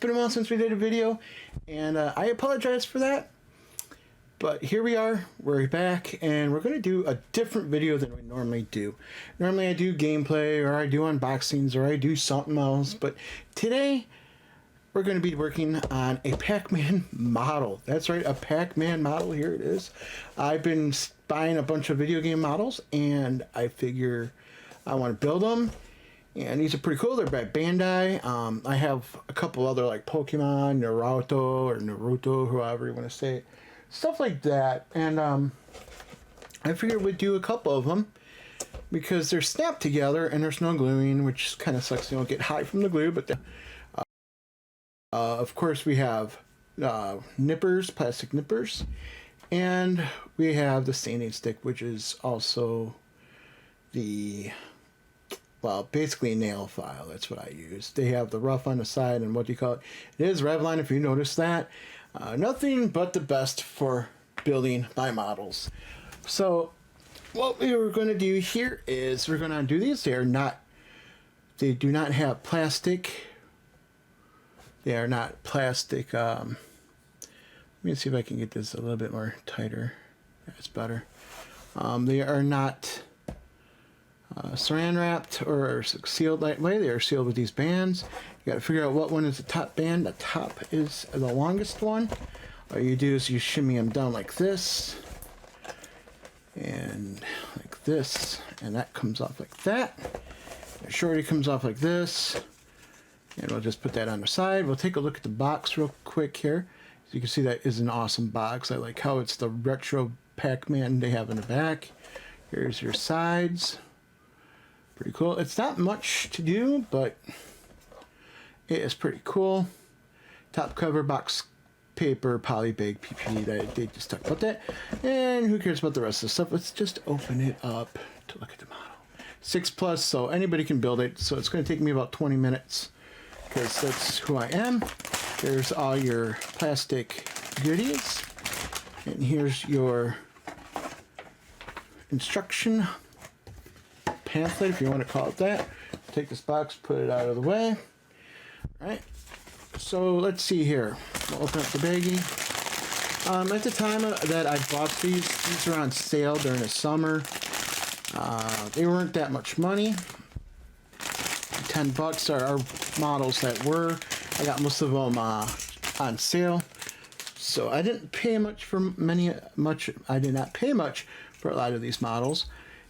been a while since we did a video, and I apologize for that. But here we are, we're back, and we're going to do a different video than we normally do. Normally I do gameplay, or I do unboxings, or I do something else, but today we're going to be working on a Pac-Man model. That's right, a Pac-Man model, here it is. I've been buying a bunch of video game models, and I figure I want to build them. And these are pretty cool. They're by Bandai. I have a couple other like Pokemon, Naruto, however you want to say it. Stuff like that. And I figured we'd do a couple of them because they're snapped together and there's no gluing, which kind of sucks. You don't get high from the glue. But of course we have nippers, plastic nippers. And we have the sanding stick, which is also the... well, basically a nail file. That's what I use. They have the rough on the side and what do you call it? It is Revlon, if you notice that. Nothing but the best for building my models. So what we were going to do here is we're going to do these. They do not have plastic. They are not plastic. Let me see if I can get this a little bit more tighter. That's better. They are not saran wrapped or sealed that way. They are sealed with these bands. You got to figure out what one is the top band. The top is the longest one. All you do is you shimmy them down like this and like this, and that comes off like that. The shorty comes off like this, and we'll just put that on the side. We'll take a look at the box real quick here. As you can see, that is an awesome box. I like how it's the retro Pac-Man they have in the back. Here's your sides. Pretty cool. It's not much to do, but it is pretty cool. Top cover, box paper, poly bag, PP. They just talk about that. And who cares about the rest of the stuff? Let's just open it up to look at the model. 6+, so anybody can build it. So it's going to take me about 20 minutes because that's who I am. There's all your plastic goodies. And here's your instruction pamphlet, if you want to call it that. Take this box, put it out of the way. All right, so let's see here. We'll open up the baggie. At the time that I bought these were on sale during the summer. They weren't that much money. $10 are models that were. I got most of them on sale. So I didn't pay much for I did not pay much for a lot of these models.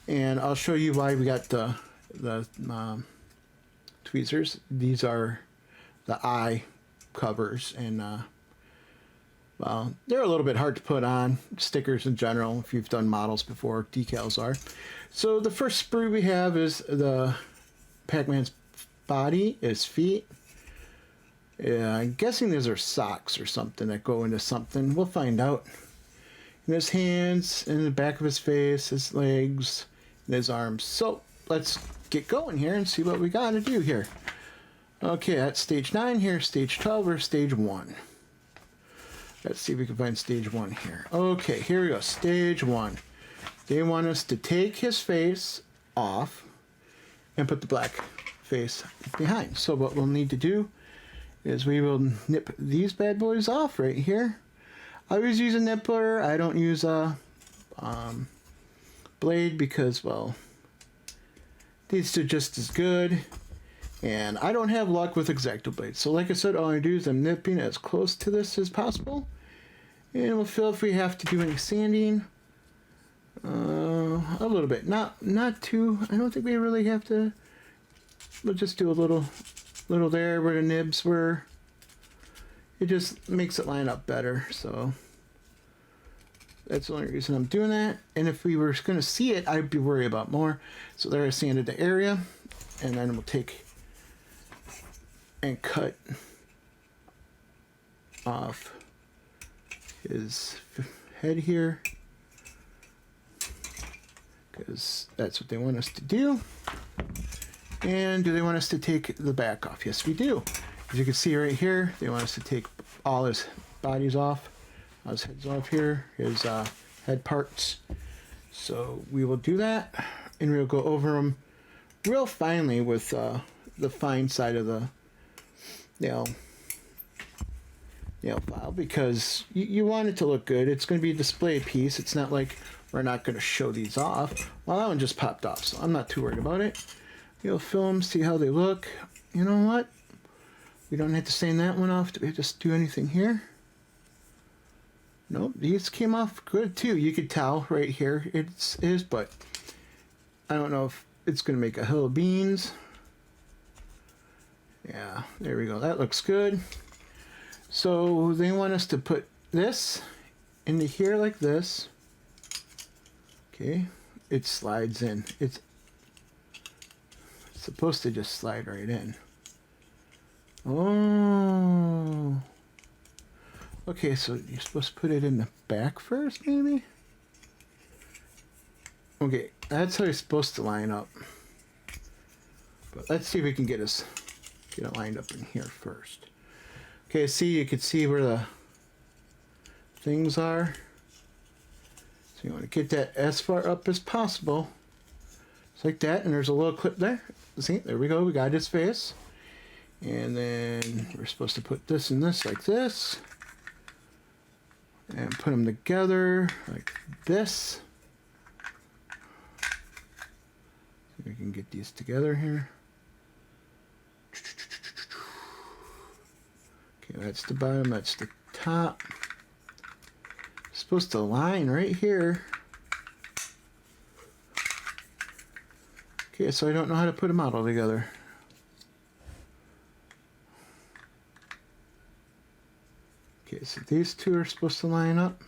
And I'll show you why we got the tweezers. These are the eye covers, and well, they're a little bit hard to put on. Stickers in general, if you've done models before, decals are. So the first sprue we have is the Pac-Man's body, his feet. Yeah, I'm guessing these are socks or something that go into something. We'll find out. And his hands, and the back of his face, his legs, and his arms. So let's get going here and see what we got to do here. Okay, that's stage 9 here, stage 12, or stage 1. Let's see if we can find stage 1 here. Okay, here we go, stage 1. They want us to take his face off and put the black face behind. So what we'll need to do is we will nip these bad boys off right here. I always use a nippler. I don't use a blade because, well, these are just as good. And I don't have luck with X-Acto blades. So like I said, all I do is I'm nipping as close to this as possible. And we'll feel if we have to do any sanding. A little bit. Not too. I don't think we really have to. We'll just do a little there where the nibs were. It just makes it line up better. So that's the only reason I'm doing that. And if we were going to see it, I'd be worried about more. So there I sanded the area. And then we'll take and cut off his head here. Because that's what they want us to do. And do they want us to take the back off? Yes, we do. As you can see right here, they want us to take all his bodies off. All his heads off here, his head parts. So we will do that. And we'll go over them real finely with the fine side of the, nail file because you want it to look good. It's going to be a display piece. It's not like we're not going to show these off. Well, that one just popped off, so I'm not too worried about it. You'll film, see how they look. You know what? We don't have to stain that one off. Do we just do anything here? Nope, these came off good too. You could tell right here it is, but I don't know if it's going to make a hill of beans. Yeah, there we go. That looks good. So they want us to put this into here like this. Okay, it slides in. It's supposed to just slide right in. Oh. Okay, so you're supposed to put it in the back first, maybe? Okay, that's how you're supposed to line up. But let's see if we can get it lined up in here first. Okay, see, you can see where the things are. So you want to get that as far up as possible. It's like that, and there's a little clip there. See, there we go, we got his face. And then we're supposed to put this and this like this. And put them together like this. So we can get these together here. Okay, that's the bottom, that's the top. It's supposed to line right here. Okay, so I don't know how to put a model together. Okay, so these two are supposed to line up.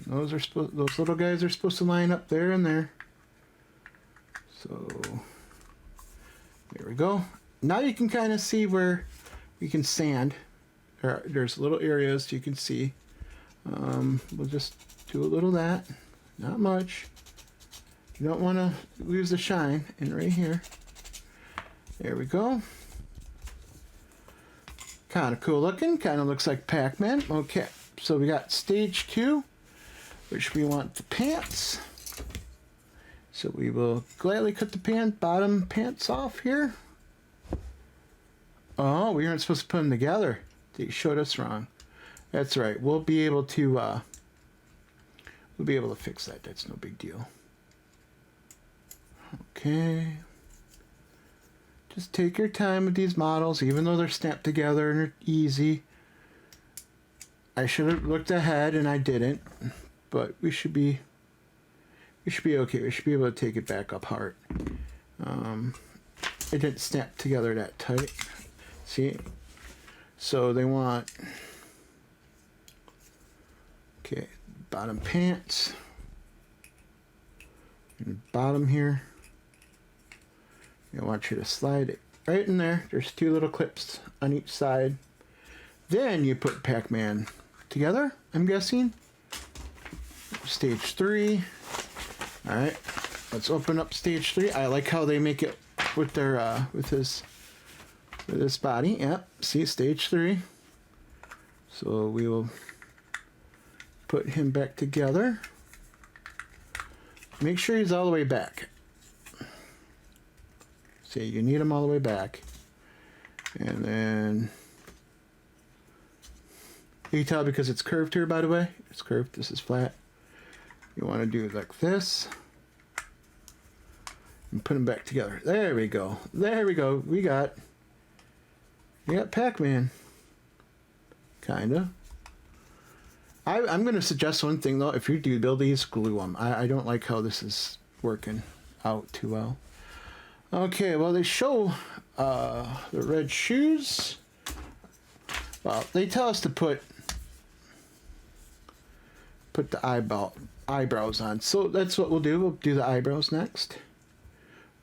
Those little guys are supposed to line up there and there. So there we go. Now you can kind of see where we can sand. There's little areas you can see. We'll just do a little of that, not much. You don't want to lose the shine. And right here, there we go. Kind of cool looking, kind of looks like Pac-Man. Okay, so we got stage 2, which we want the pants. So we will gladly cut the bottom pants off here. Oh, we aren't supposed to put them together. They showed us wrong. That's right. We'll be able to fix that. That's no big deal. Okay. Just take your time with these models, even though they're snapped together and they're easy. I should have looked ahead and I didn't, but we should be okay. We should be able to take it back apart. It didn't snap together that tight. See? So they want, okay, bottom pants, and bottom here. I want you to slide it right in there. There's 2 little clips on each side. Then you put Pac-Man together, I'm guessing. Stage 3. All right, let's open up stage 3. I like how they make it with their with this body. Yep, see, stage 3. So we will put him back together. Make sure he's all the way back. See, you need him all the way back. And then you can tell because it's curved here, by the way. It's curved, this is flat. You want to do it like this. And put them back together. There we go. There we go. We got Pac-Man. Kinda. I'm going to suggest one thing, though. If you do build these, glue them. I don't like how this is working out too well. Okay, well, they show the red shoes. Well, they tell us to put the eyebrows on. So that's what we'll do. We'll do the eyebrows next.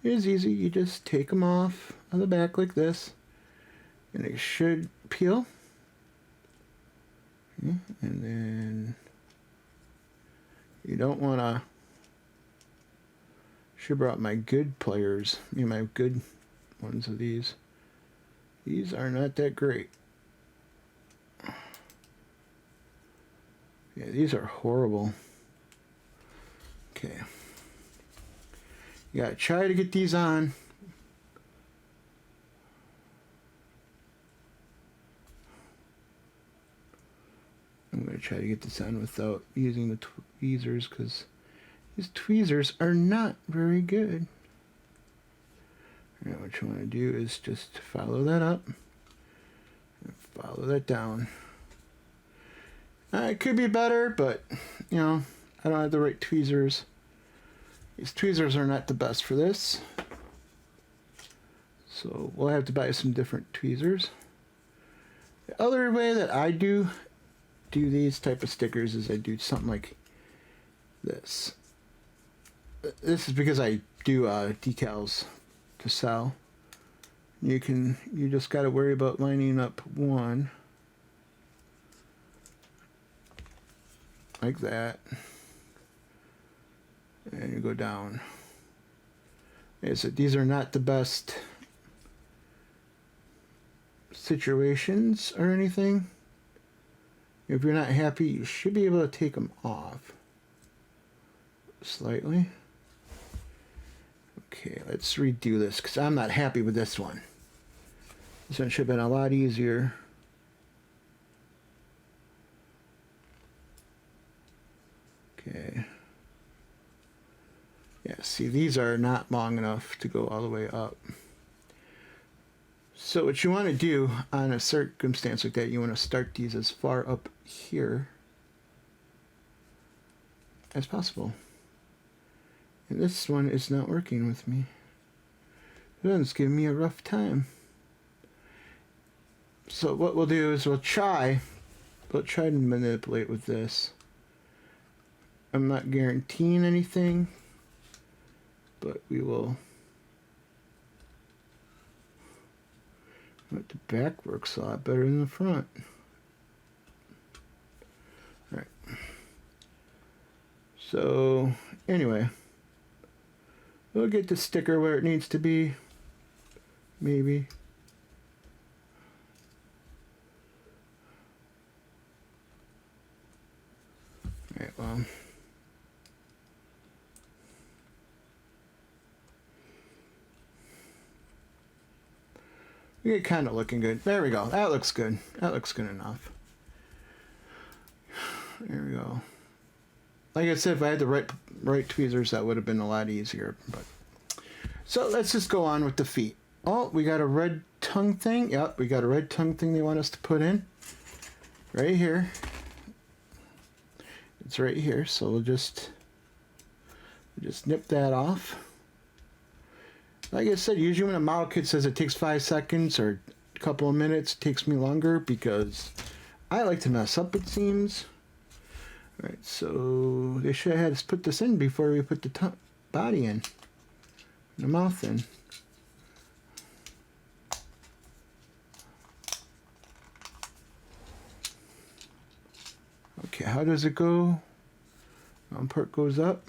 It's easy. You just take them off on the back like this. And they should peel. And then you don't want to... Should have brought my good players. My good ones of these. These are not that great. Yeah, these are horrible. Okay. You gotta try to get these on. try to get this on without using the tweezers, because these tweezers are not very good. Now what you want to do is just follow that up and follow that down. It could be better, but you know, I don't have the right tweezers. These tweezers are not the best for this, so we'll have to buy some different tweezers. The other way that I do these type of stickers is I do something like this. This is because I do decals to sell. You just got to worry about lining up one like that, and you go down. These are not the best situations or anything. If you're not happy, you should be able to take them off slightly. Okay, let's redo this because I'm not happy with this one. This one should have been a lot easier. Okay. Yeah, see, these are not long enough to go all the way up. So what you want to do on a circumstance like that, you want to start these as far up here as possible. And this one is not working with me. It's giving me a rough time. So what we'll do is we'll try to manipulate with this. I'm not guaranteeing anything, but we will. But the back works a lot better than the front. All right. So anyway, we'll get the sticker where it needs to be. Maybe. All right. Well. We get kind of looking good. There we go. That looks good. That looks good enough. There we go. Like I said, if I had the right tweezers, that would have been a lot easier. But so let's just go on with the feet. Oh, we got a red tongue thing. Yep, we got a red tongue thing they want us to put in. Right here. It's right here, so we'll just nip that off. Like I said, usually when a model kit says it takes 5 seconds or a couple of minutes, it takes me longer because I like to mess up, it seems. Alright, so they should have had us put this in before we put the body in. The mouth in. Okay, how does it go? One part goes up.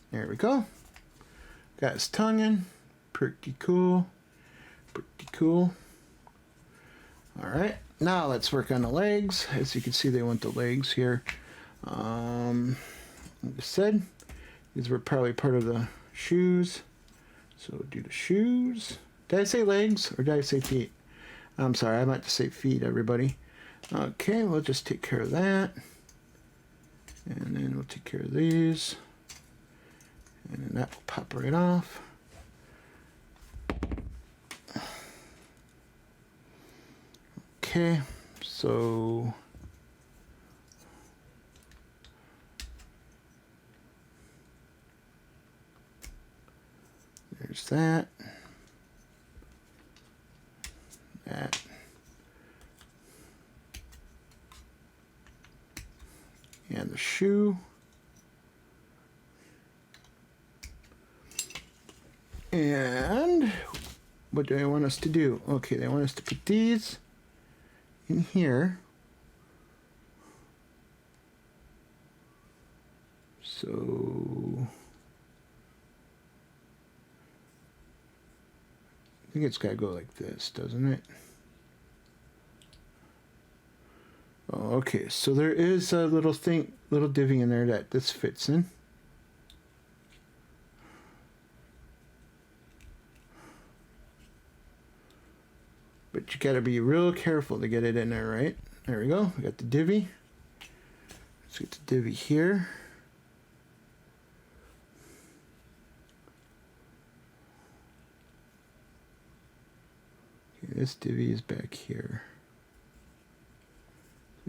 There we go. Got his tongue in. Pretty cool. Pretty cool. Alright, now let's work on the legs. As you can see, they want the legs here. Like I said, these were probably part of the shoes. So do the shoes. Did I say legs or did I say feet? I'm sorry, I meant to say feet, everybody. Okay, we'll just take care of that. And then we'll take care of these. And then that will pop right off. Okay, so there's that. That. And the shoe. And what do they want us to do? Okay, they want us to put these in here. So I think it's got to go like this, doesn't it? Oh, okay, so there is a little divvy in there that this fits in. But but you gotta be real careful to get it in there, right? There we go. We got the divvy. Let's get the divvy here. Okay, this divvy is back here.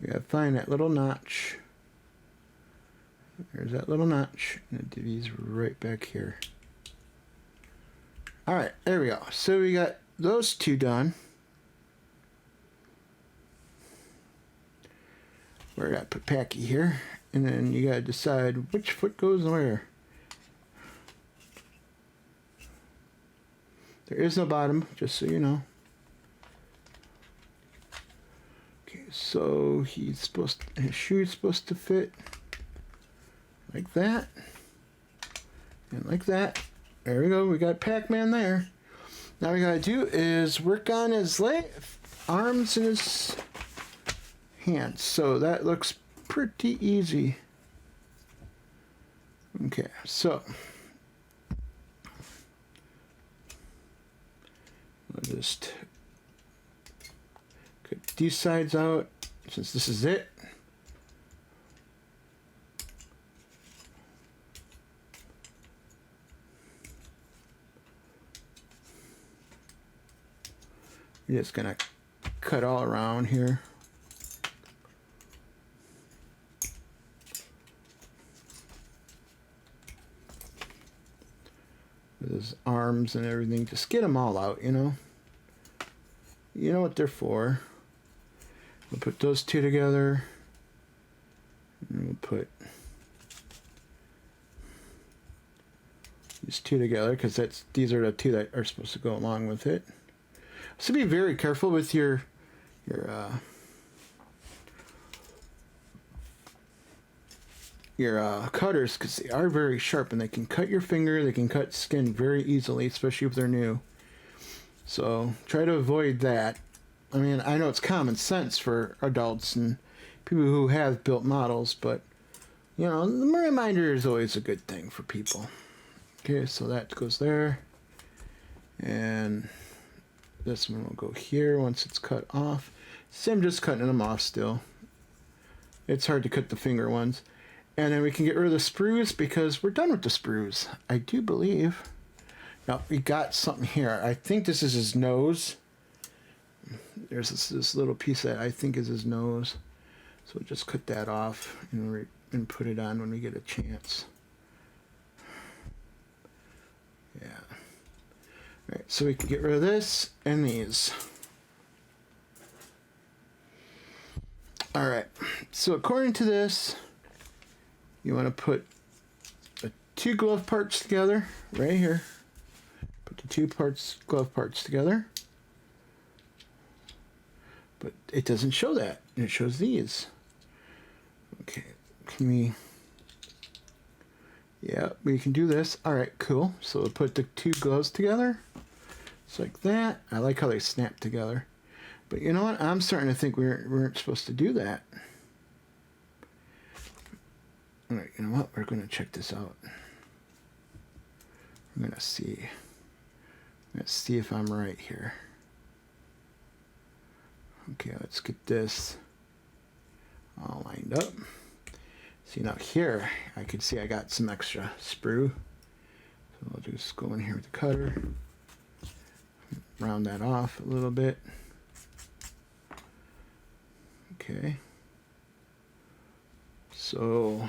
We gotta find that little notch. There's that little notch, and the divvy's right back here. Alright, there we go. So we got those two done. We're gonna put Packy here, and then you gotta decide which foot goes where. There is no bottom, just so you know. Okay, so his shoe's supposed to fit like that, and like that. There we go. We got Pac-Man there. Now we gotta do is work on his arms and his hands. So that looks pretty easy. Okay, so I'll just cut these sides out since this is it. You're just gonna cut all around here. With his arms and everything, just get them all out, you know. You know what they're for. We'll put those two together. And we'll put these two together because these are the two that are supposed to go along with it. So be very careful with your cutters because they are very sharp and they can cut your finger, they can cut skin very easily, especially if they're new. So try to avoid that. I mean, I know it's common sense for adults and people who have built models, but you know, the reminder is always a good thing for people. Okay, so that goes there, and this one will go here once it's cut off. See, I'm just cutting them off still. It's hard to cut the finger ones. And then we can get rid of the sprues because we're done with the sprues, I do believe. Now, we got something here. I think this is his nose. There's this little piece that I think is his nose. So we'll just cut that off and put it on when we get a chance. Yeah. Alright, so we can get rid of this and these. Alright, so according to this, you want to put the two glove parts together, right here. Put the two glove parts together. But it doesn't show that. It shows these. Okay, can we... Yeah, we can do this. Alright, cool. So we'll put the two gloves together. Just like that. I like how they snap together. But you know what? I'm starting to think we weren't supposed to do that. Alright, you know what? We're going to check this out. We're going to see. Let's see if I'm right here. Okay, let's get this all lined up. See, now here, I can see I got some extra sprue. So I'll just go in here with the cutter. Round that off a little bit. Okay. So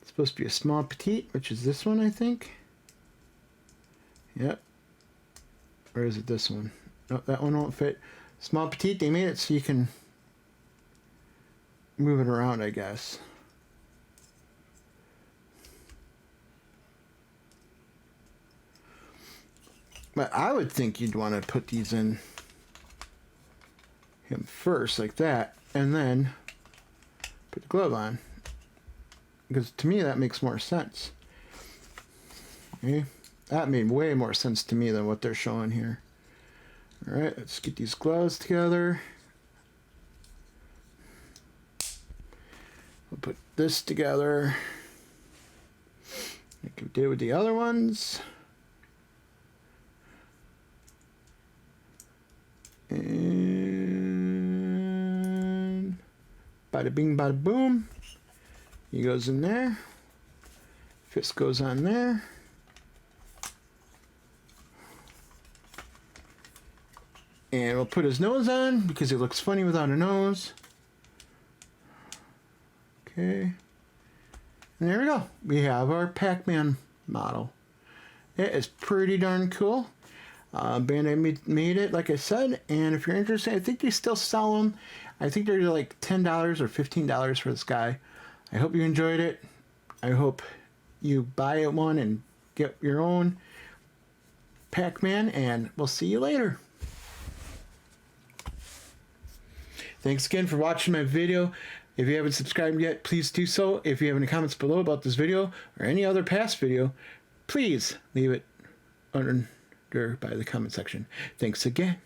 it's supposed to be a small petite, which is this one, I think. Yep. Or is it this one? No, that one won't fit. Small petite, they made it so you can move it around, I guess. But I would think you'd want to put these in him first, like that, and then put the glove on. Because to me, that makes more sense. Okay? That made way more sense to me than what they're showing here. Alright, let's get these gloves together. We'll put this together like we did with the other ones. And bada bing, bada boom. He goes in there. Fist goes on there. And we'll put his nose on because he looks funny without a nose. Okay. And there we go. We have our Pac-Man model. It is pretty darn cool. Bandai made it, like I said. And if you're interested, I think they still sell them. I think they're like $10 or $15 for this guy. I hope you enjoyed it. I hope you buy one and get your own Pac-Man. And we'll see you later. Thanks again for watching my video. If you haven't subscribed yet, please do so. If you have any comments below about this video or any other past video, please leave it under by the comment section. Thanks again.